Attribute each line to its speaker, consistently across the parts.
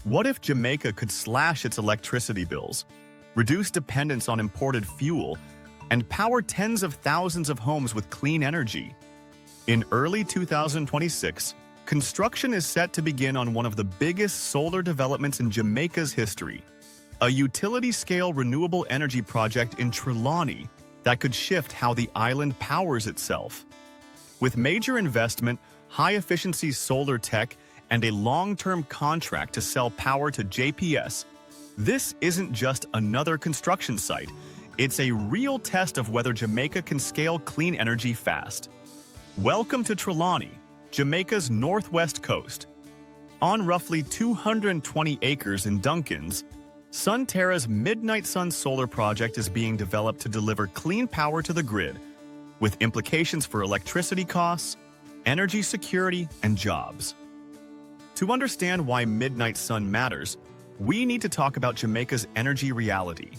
Speaker 1: What if Jamaica could slash its electricity bills, reduce dependence on imported fuel, and power tens of thousands of homes with clean energy? In early 2026, construction is set to begin on one of the biggest solar developments in Jamaica's history, a utility-scale renewable energy project in Trelawny that could shift how the island powers itself. With major investment, high-efficiency solar tech, and a long-term contract to sell power to JPS, this isn't just another construction site. It's a real test of whether Jamaica can scale clean energy fast. Welcome to Trelawny, Jamaica's northwest coast. On roughly 220 acres in Duncans, SunTerra's Midnight Sun solar project is being developed to deliver clean power to the grid, with implications for electricity costs, energy security, and jobs. To understand why Midnight Sun matters, we need to talk about Jamaica's energy reality.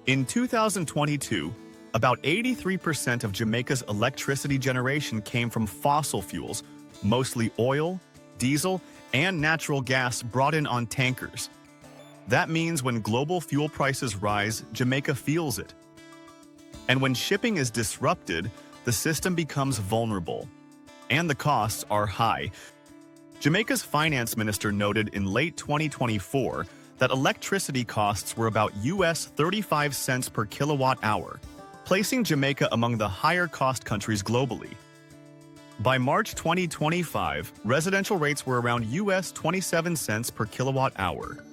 Speaker 1: In 2022, about 83% of Jamaica's electricity generation came from fossil fuels, mostly oil, diesel, and natural gas brought in on tankers. That means when global fuel prices rise, Jamaica feels it. And when shipping is disrupted, the system becomes vulnerable, and the costs are high. Jamaica's finance minister noted in late 2024 that electricity costs were about US 35 cents per kilowatt hour, placing Jamaica among the higher-cost countries globally. By March 2025, residential rates were around US 27 cents per kilowatt hour.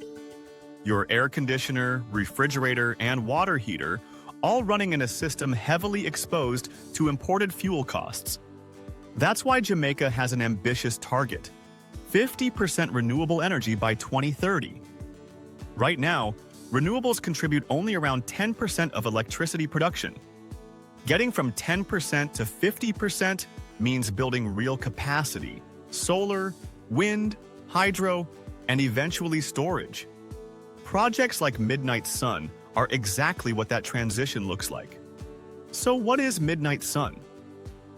Speaker 1: Your air conditioner, refrigerator, and water heater all running in a system heavily exposed to imported fuel costs. That's why Jamaica has an ambitious target: 50% renewable energy by 2030. Right now, renewables contribute only around 10% of electricity production. Getting from 10% to 50% means building real capacity: solar, wind, hydro, and eventually storage. Projects like Midnight Sun are exactly what that transition looks like. So what is Midnight Sun?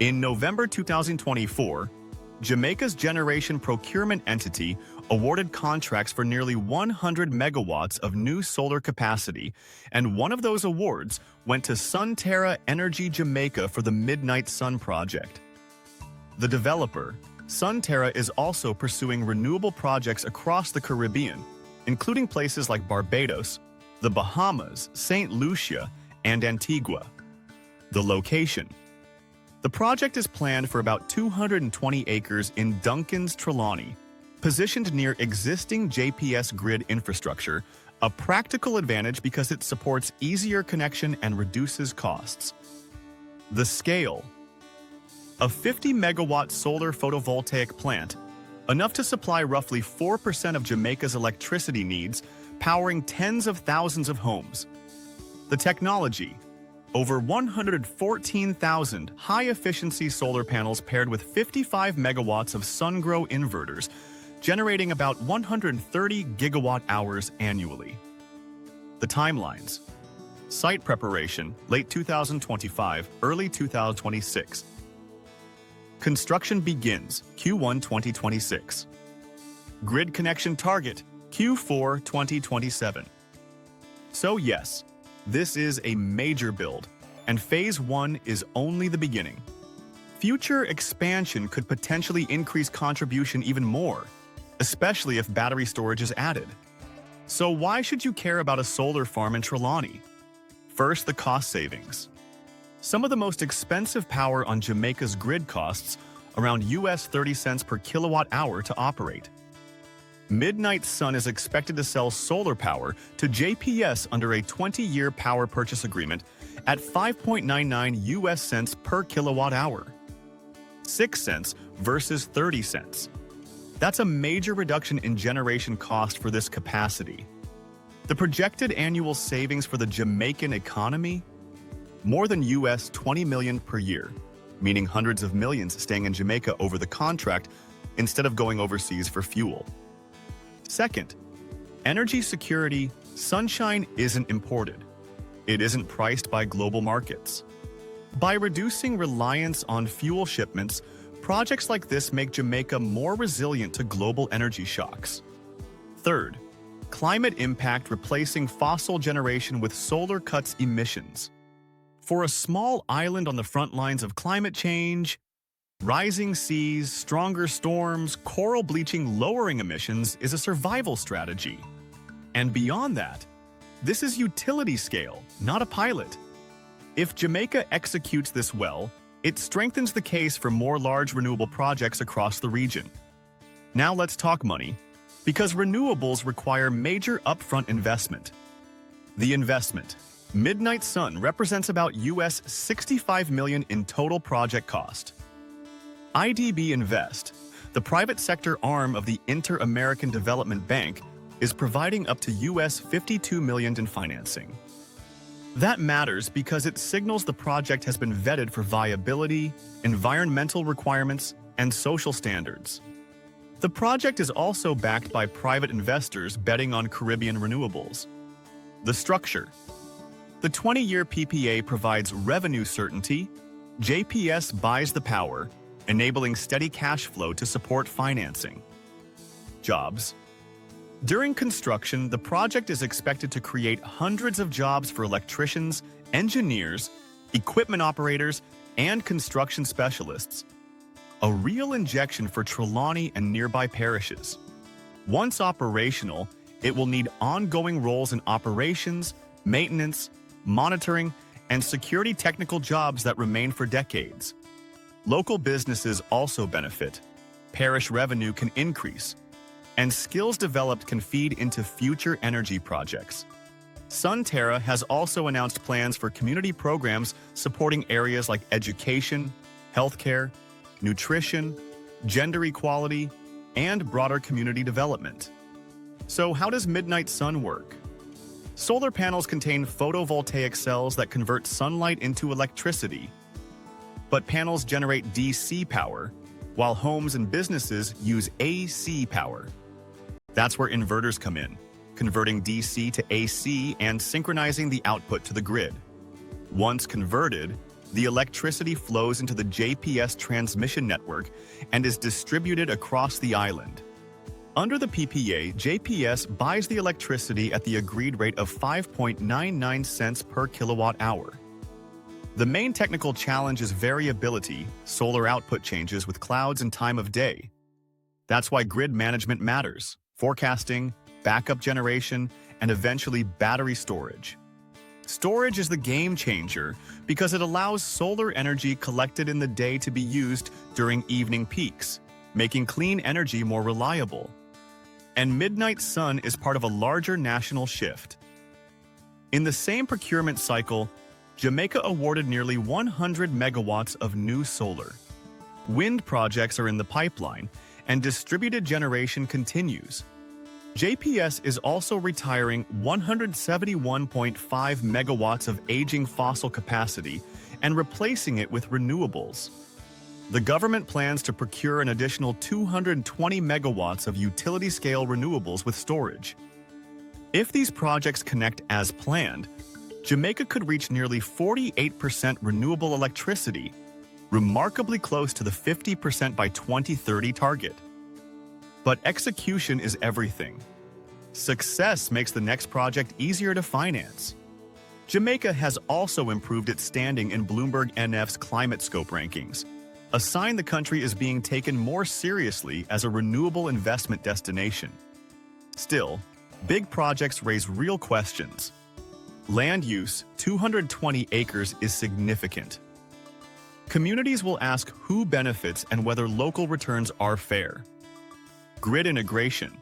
Speaker 1: In November 2024, Jamaica's generation procurement entity awarded contracts for nearly 100 megawatts of new solar capacity, and one of those awards went to SunTerra Energy Jamaica for the Midnight Sun project. The developer, SunTerra, is also pursuing renewable projects across the Caribbean, including places like Barbados, the Bahamas, St. Lucia, and Antigua. The location: the project is planned for about 220 acres in Duncans, Trelawny, positioned near existing JPS grid infrastructure, a practical advantage because it supports easier connection and reduces costs. The scale: a 50-megawatt solar photovoltaic plant, enough to supply roughly 4% of Jamaica's electricity needs, powering tens of thousands of homes. The technology: over 114,000 high-efficiency solar panels paired with 55 megawatts of sun-grow inverters, generating about 130 gigawatt-hours annually. The timelines: site preparation, late 2025, early 2026. Construction begins, Q1 2026. Grid connection target, Q4 2027. So yes, this is a major build, and Phase 1 is only the beginning. Future expansion could potentially increase contribution even more, especially if battery storage is added. So why should you care about a solar farm in Trelawny? First, the cost savings. Some of the most expensive power on Jamaica's grid costs around US 30 cents per kilowatt hour to operate. Midnight Sun is expected to sell solar power to JPS under a 20-year power purchase agreement at 5.99 US cents per kilowatt hour. 6 cents versus 30 cents. That's a major reduction in generation cost for this capacity. The projected annual savings for the Jamaican economy? More than US 20 million per year, meaning hundreds of millions staying in Jamaica over the contract instead of going overseas for fuel. Second, energy security. Sunshine isn't imported. It isn't priced by global markets. By reducing reliance on fuel shipments, projects like this make Jamaica more resilient to global energy shocks. Third, climate impact replacing fossil generation with solar cuts emissions. For a small island on the front lines of climate change, rising seas, stronger storms, coral bleaching lowering emissions is a survival strategy. And beyond that, this is utility scale, not a pilot. If Jamaica executes this well, it strengthens the case for more large renewable projects across the region. Now let's talk money, because renewables require major upfront investment. The investment. Midnight Sun represents about US $65 million in total project cost. IDB Invest, the private sector arm of the Inter-American Development Bank, is providing up to US $52 million in financing. That matters because it signals the project has been vetted for viability, environmental requirements, and social standards. The project is also backed by private investors betting on Caribbean renewables. The structure. The 20-year PPA provides revenue certainty. JPS buys the power, enabling steady cash flow to support financing. Jobs. During construction, the project is expected to create hundreds of jobs for electricians, engineers, equipment operators, and construction specialists. A real injection for Trelawny and nearby parishes. Once operational, it will need ongoing roles in operations, maintenance, monitoring, and security technical jobs that remain for decades. Local businesses also benefit. Parish revenue can increase, and skills developed can feed into future energy projects. Sunterra has also announced plans for community programs supporting areas like education, healthcare, nutrition, gender equality, and broader community development. So how does Midnight Sun work? Solar panels contain photovoltaic cells that convert sunlight into electricity. But panels generate DC power, while homes and businesses use AC power. That's where inverters come in, converting DC to AC and synchronizing the output to the grid. Once converted, the electricity flows into the JPS transmission network and is distributed across the island. Under the PPA, JPS buys the electricity at the agreed rate of 5.99 cents per kilowatt hour. The main technical challenge is variability, solar output changes with clouds and time of day. That's why grid management matters: forecasting, backup generation, and eventually battery storage. Storage is the game changer because it allows solar energy collected in the day to be used during evening peaks, making clean energy more reliable. And Midnight Sun is part of a larger national shift. In the same procurement cycle, Jamaica awarded nearly 100 megawatts of new solar. Wind projects are in the pipeline, and distributed generation continues. JPS is also retiring 171.5 megawatts of aging fossil capacity and replacing it with renewables. The government plans to procure an additional 220 megawatts of utility-scale renewables with storage. If these projects connect as planned, Jamaica could reach nearly 48% renewable electricity, remarkably close to the 50% by 2030 target. But execution is everything. Success makes the next project easier to finance. Jamaica has also improved its standing in Bloomberg NF's Climate Scope rankings, a sign the country is being taken more seriously as a renewable investment destination. Still, big projects raise real questions. Land use, 220 acres, is significant. Communities will ask who benefits and whether local returns are fair. Grid integration.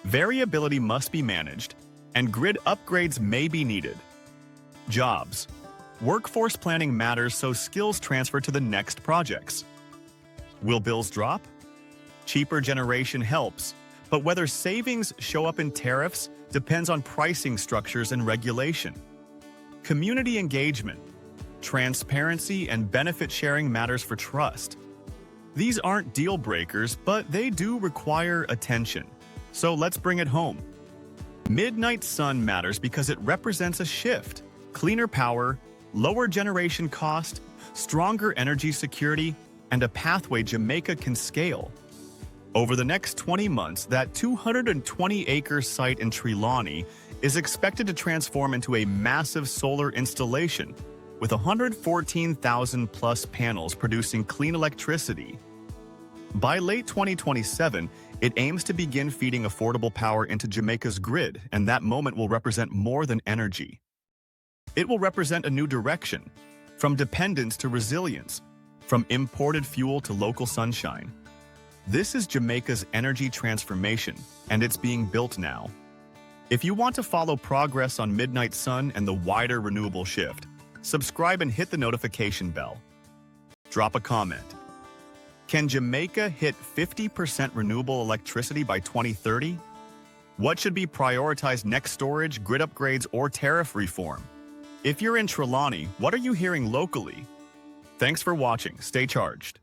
Speaker 1: Variability must be managed, and grid upgrades may be needed. Jobs. Workforce planning matters so skills transfer to the next projects. Will bills drop? Cheaper generation helps, but whether savings show up in tariffs depends on pricing structures and regulation. Community engagement. Transparency and benefit sharing matters for trust. These aren't deal breakers, but they do require attention. So let's bring it home. Midnight Sun matters because it represents a shift: cleaner power, lower generation cost, stronger energy security, and a pathway Jamaica can scale. Over the next 20 months, that 220-acre site in Trelawny is expected to transform into a massive solar installation with 114,000-plus panels producing clean electricity. By late 2027, it aims to begin feeding affordable power into Jamaica's grid, and that moment will represent more than energy. It will represent a new direction, from dependence to resilience, from imported fuel to local sunshine. This is Jamaica's energy transformation, and it's being built now. If you want to follow progress on Midnight Sun and the wider renewable shift, subscribe and hit the notification bell. Drop a comment. Can Jamaica hit 50% renewable electricity by 2030? What should be prioritized next: storage, grid upgrades, or tariff reform? If you're in Trelawny, what are you hearing locally? Thanks for watching. Stay charged.